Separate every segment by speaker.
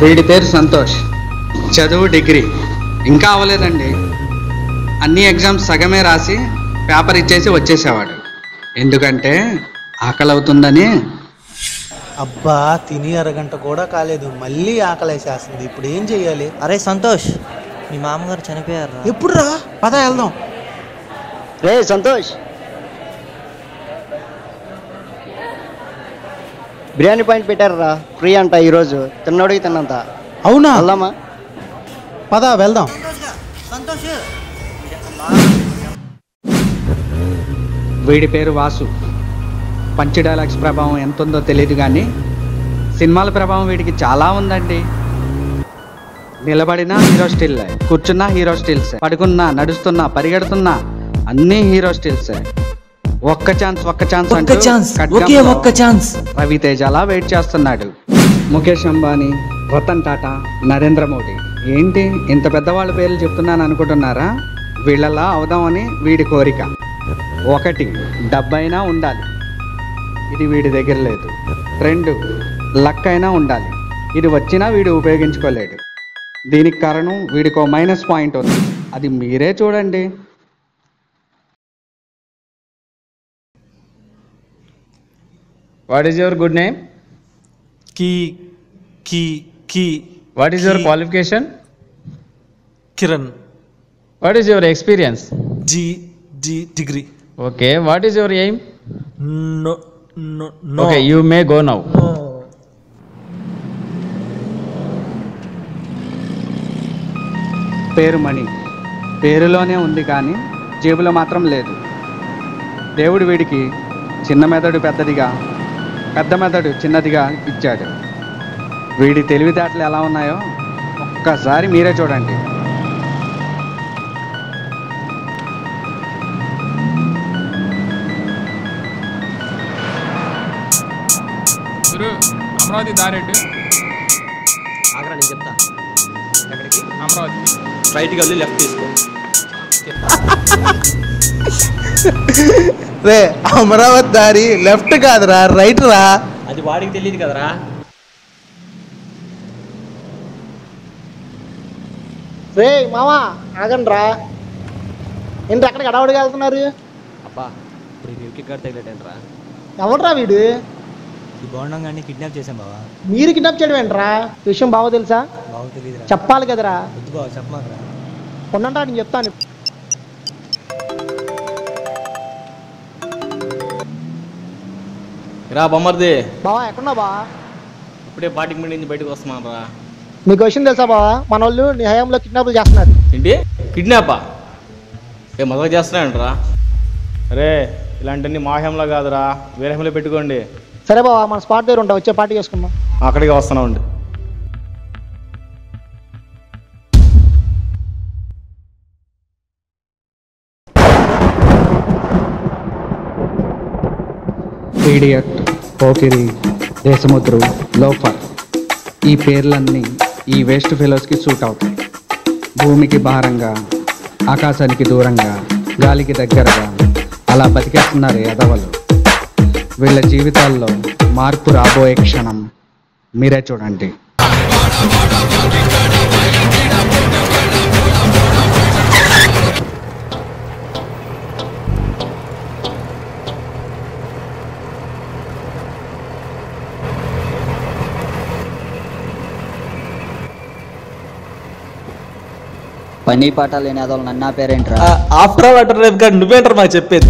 Speaker 1: వీడి పేరు సంతోష్. చదువు డిగ్రీ ఇంకా అవ్వలేదండి. అన్ని ఎగ్జామ్స్ సగమే రాసి పేపర్ ఇచ్చేసి వచ్చేసేవాడు. ఎందుకంటే ఆకలి అవుతుందని.
Speaker 2: అబ్బా, తిని అరగంట కూడా కాలేదు, మళ్ళీ ఆకలేసేస్తుంది. ఇప్పుడు ఏం చెయ్యాలి?
Speaker 3: అరే సంతోష్, మీ మామగారు చనిపోయారు.
Speaker 2: ఎప్పుడు రా? పద వెళ్దాం.
Speaker 4: రే సంతోష్, బిర్యానీ పాయింట్ పెట్టారా, ఫ్రీ అంట ఈరోజు, తిన్నోడికి తిన్నంత.
Speaker 2: అవునా?
Speaker 4: వెళ్దామా?
Speaker 2: పద వెళ్దాం.
Speaker 3: సంతోష్.
Speaker 1: వీడి పేరు వాసు. పంచ్ డైలాగ్స్ ప్రభావం ఎంత ఉందో తెలియదు కానీ సినిమాల ప్రభావం వీడికి చాలా ఉందండి. నిలబడినా హీరో స్టిల్, కూర్చున్నా హీరో స్టిల్స్, పడుకున్నా, నడుస్తున్నా, పరిగెడుతున్నా అన్నీ హీరో స్టిల్స్. ఒక్క ఛాన్స్ రవితేజలా వెయిట్ చేస్తున్నాడు. ముఖేష్ అంబానీ, రతన్ టాటా, నరేంద్ర మోడీ. ఏంటి ఇంత పెద్దవాళ్ళ పేర్లు చెప్తున్నాను అనుకుంటున్నారా? వీళ్ళలా అవుదామని వీడి కోరిక. 1 డబ్బైనా ఉండాలి, ఇది వీడి దగ్గర లేదు. 2 లక్ అయినా ఉండాలి, ఇది వచ్చినా వీడు ఉపయోగించుకోలేడు. దీనికి కారణం వీడికో మైనస్ పాయింట్ ఉంది, అది మీరే చూడండి.
Speaker 5: What is your good name?
Speaker 2: Ki.
Speaker 5: What is your qualification?
Speaker 2: Kiran.
Speaker 5: What is your experience?
Speaker 2: G degree.
Speaker 5: Okay, what is your aim?
Speaker 2: No.
Speaker 5: Okay, you may go now.
Speaker 1: పేరు మణి, పేరులోనే ఉంది కానీ జేబులో మాత్రం లేదు. దేవుడు వీడికి చిన్న మెదడు పెద్దదిగా, పెద్ద మెదడు చిన్నదిగా ఇచ్చాడు. వీడి తెలివితేటలు ఎలా ఉన్నాయో ఒక్కసారి మీరే చూడండి.
Speaker 6: అమరావతి దారెట్టు
Speaker 7: ఆగ్రా, నేను చెప్తా. ఎక్కడికి?
Speaker 6: అమరావతి.
Speaker 7: రైట్కి వెళ్ళి లెఫ్ట్ తీసుకో.
Speaker 2: రే, అమరావతి దారి లెఫ్ట్ కాదురా, రైట్ రా.
Speaker 7: అది వాడికి తెలియదు కదరా.
Speaker 4: రే మామా, ఆగండి రా. ఏంటి అక్కడికి అడవుడికి వెళ్తున్నారు?
Speaker 7: అబ్బా, ఇప్పుడు ఈ వికెట్ గారు తగిలేటంట్రా.
Speaker 4: ఎవడరా వీడు?
Speaker 3: ఈ బాగుండం కానీ కిడ్నాప్ చేసాం బావా.
Speaker 4: మీరు కిడ్నాప్ చేయడం ఏంట్రా? విషయం బావ తెలుసా?
Speaker 3: బావ తెలియదురా.
Speaker 4: చెప్పాలి కదరా.
Speaker 3: వద్దు బావ, చెప్పమాకరా.
Speaker 4: కొన్నంటా నేను చెప్తాను.
Speaker 7: రా బొమ్మర్ది.
Speaker 4: బావా ఎక్కడున్నా బా?
Speaker 7: ఇప్పుడే బాటికి ముందు నుంచి బయటకు వస్తున్నాను రా.
Speaker 4: నీకు విషయం తెలుసా బావా? మన వాళ్ళు నీ హయాంలో కిడ్నాపులు చేస్తున్నారు.
Speaker 7: ఏంటి కిడ్నాపా? మొదలు చేస్తున్నాయంట్రా.
Speaker 5: అరే, ఇలాంటివన్నీ మా హేంలో కాదురా, వేరే హేంలో పెట్టుకోండి.
Speaker 4: సరే బావా, మన స్పాట్ దగ్గర ఉంటాం, వచ్చే పార్టీ చేసుకుందాం.
Speaker 5: అక్కడికి వస్తున్నామండి.
Speaker 1: ఇడియట్, పోకిరి, దేశముద్రు, లోఫర్, ఈ పేర్లన్నీ ఈ వేస్ట్ ఫెలోస్కి సూట్ అవుతాయి. భూమికి భారంగా, ఆకాశానికి దూరంగా, గాలికి దగ్గరగా అలా బతికేస్తున్నారు ఎదవలు. వీళ్ళ జీవితాల్లో మార్పు రాబోయే క్షణం మీరే చూడండి.
Speaker 8: పని పాట లేని అదోళ్ళు నన్నా పేరేంట్రా?
Speaker 2: ఆఫ్టర్ ఆల్ ఆటో డ్రైవర్ గారు నువ్వేంటారు మాకు చెప్పేది?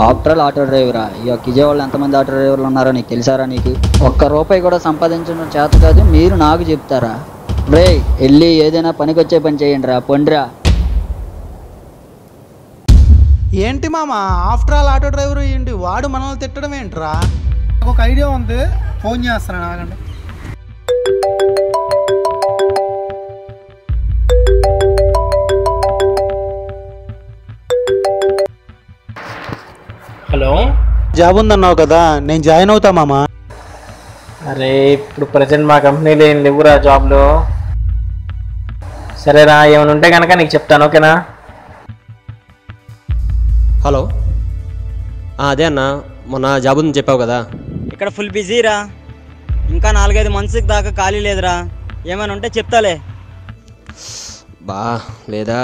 Speaker 8: ఆఫ్టర్ ఆల్ ఆటో డ్రైవరా? ఈ విజయవాడలో ఎంతమంది ఆటో డ్రైవర్లు ఉన్నారో నీకు తెలుసారా? నీకు ఒక్క రూపాయి కూడా సంపాదించడం చేత కాదు, మీరు నాకు చెప్తారా? రే, వెళ్ళి ఏదైనా పనికొచ్చే పని చేయండి రా, పొండిరా.
Speaker 2: ఏంటి మామ, ఆఫ్టర్ ఆల్ ఆటో డ్రైవర్ ఏంటి వాడు మనల్ని తిట్టడం ఏంట్రా?
Speaker 4: నాకు ఒక ఐడియా ఉంది, ఫోన్ చేస్తాను, ఆగండి.
Speaker 9: హలో,
Speaker 2: జాబ్ ఉందన్నావు కదా, నేను జాయిన్ అవుతా మామా.
Speaker 9: అరే ఇప్పుడు ప్రజెంట్ మా కంపెనీలో ఏం లేవురా జాబ్లో. సరేరా, ఏమైనా ఉంటే కనుక నీకు చెప్తాను, ఓకేనా?
Speaker 7: హలో, అదే అన్న, మొన్న జాబ్ ఉందని చెప్పావు కదా.
Speaker 3: ఇక్కడ ఫుల్ బిజీరా, ఇంకా 4-5 మంత్స్ దాకా ఖాళీ లేదురా. ఏమైనా ఉంటే చెప్తాలే.
Speaker 7: బా లేదా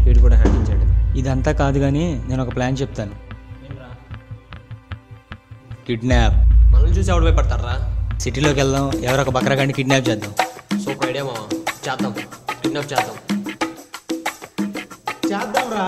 Speaker 7: వీడు కూడా హ్యాండిల్ చేయడం.
Speaker 3: ఇదంతా కాదు కానీ నేను ఒక ప్లాన్ చెప్తాను. కిడ్నాప్.
Speaker 7: మనల్ని చూసి ఎవడు భయపడతారా?
Speaker 3: సిటీలోకి వెళ్దాం, ఎవరో ఒక బక్రాగాడిని కిడ్నాప్ చేద్దాం.
Speaker 7: సూపర్ ఐడియా మావా, చేద్దాం, కిడ్నాప్ చేద్దాం.
Speaker 2: చేద్దాంరా.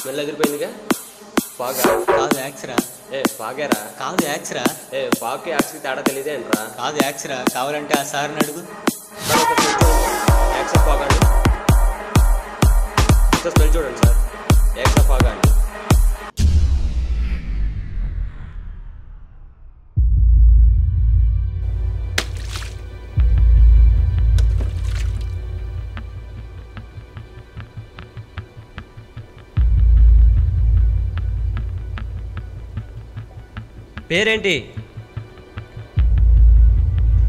Speaker 7: స్మెల్ ఎగిరిపోయిందిగా. పాగా
Speaker 3: కాదు యాక్స్రా.
Speaker 7: పాగారా?
Speaker 3: కాదు యాక్స్రా.
Speaker 7: పాకి యాక్స్కి తేడా తెలియదే అంటరా?
Speaker 3: కాదు యాక్స్రా. కావాలంటే ఆ సార్ని అడుగు.
Speaker 7: యాక్సా పాగాండి సార్, స్మెల్ చూడండి సార్. యాక్సా పాగాండి. పేరేంటి?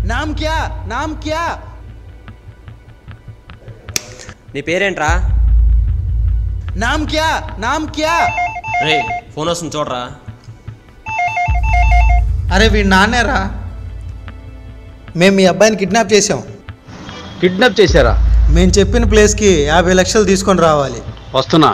Speaker 2: నామ్ క్యా? నామ్ క్యా?
Speaker 7: నీ పేరేంట్రా?
Speaker 2: నామ్ క్యా? నామ్ క్యా?
Speaker 7: రే ఫోన్ వస్తుంది చూడరా.
Speaker 2: అరే వీడి నాన్నేరా. మేము మీ అబ్బాయిని కిడ్నాప్ చేసాం.
Speaker 5: కిడ్నాప్ చేశారా?
Speaker 2: మేము చెప్పిన ప్లేస్కి 50 లక్షలు తీసుకొని రావాలి.
Speaker 5: వస్తున్నా.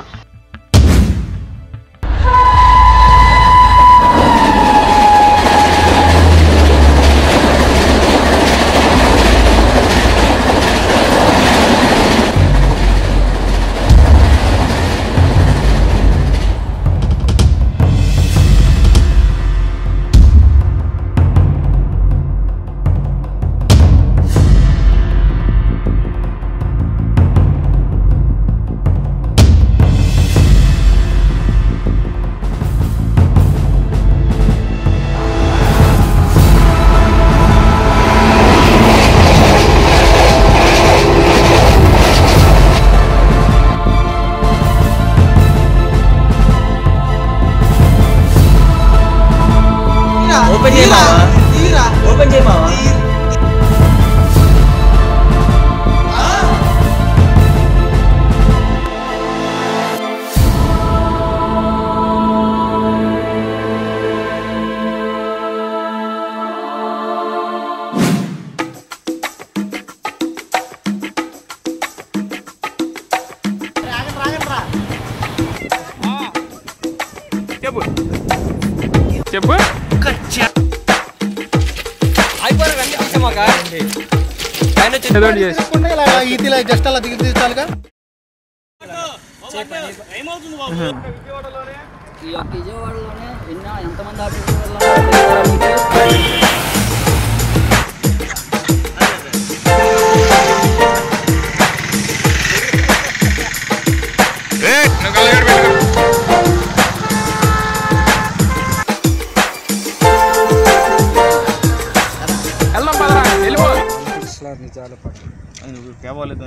Speaker 3: ఓపెన్ చేయి మావా. ఓపెన్ చేయి మావా.
Speaker 5: చెప్పు.
Speaker 2: జస్ట్ అలా దిగి తీసుకోవాలిగా.
Speaker 8: ఈ యొక్క విజయవాడలోనే ఎంతమంది ఆటో డ్రైవర్లు
Speaker 1: నిజాలు
Speaker 5: क्या बोले तो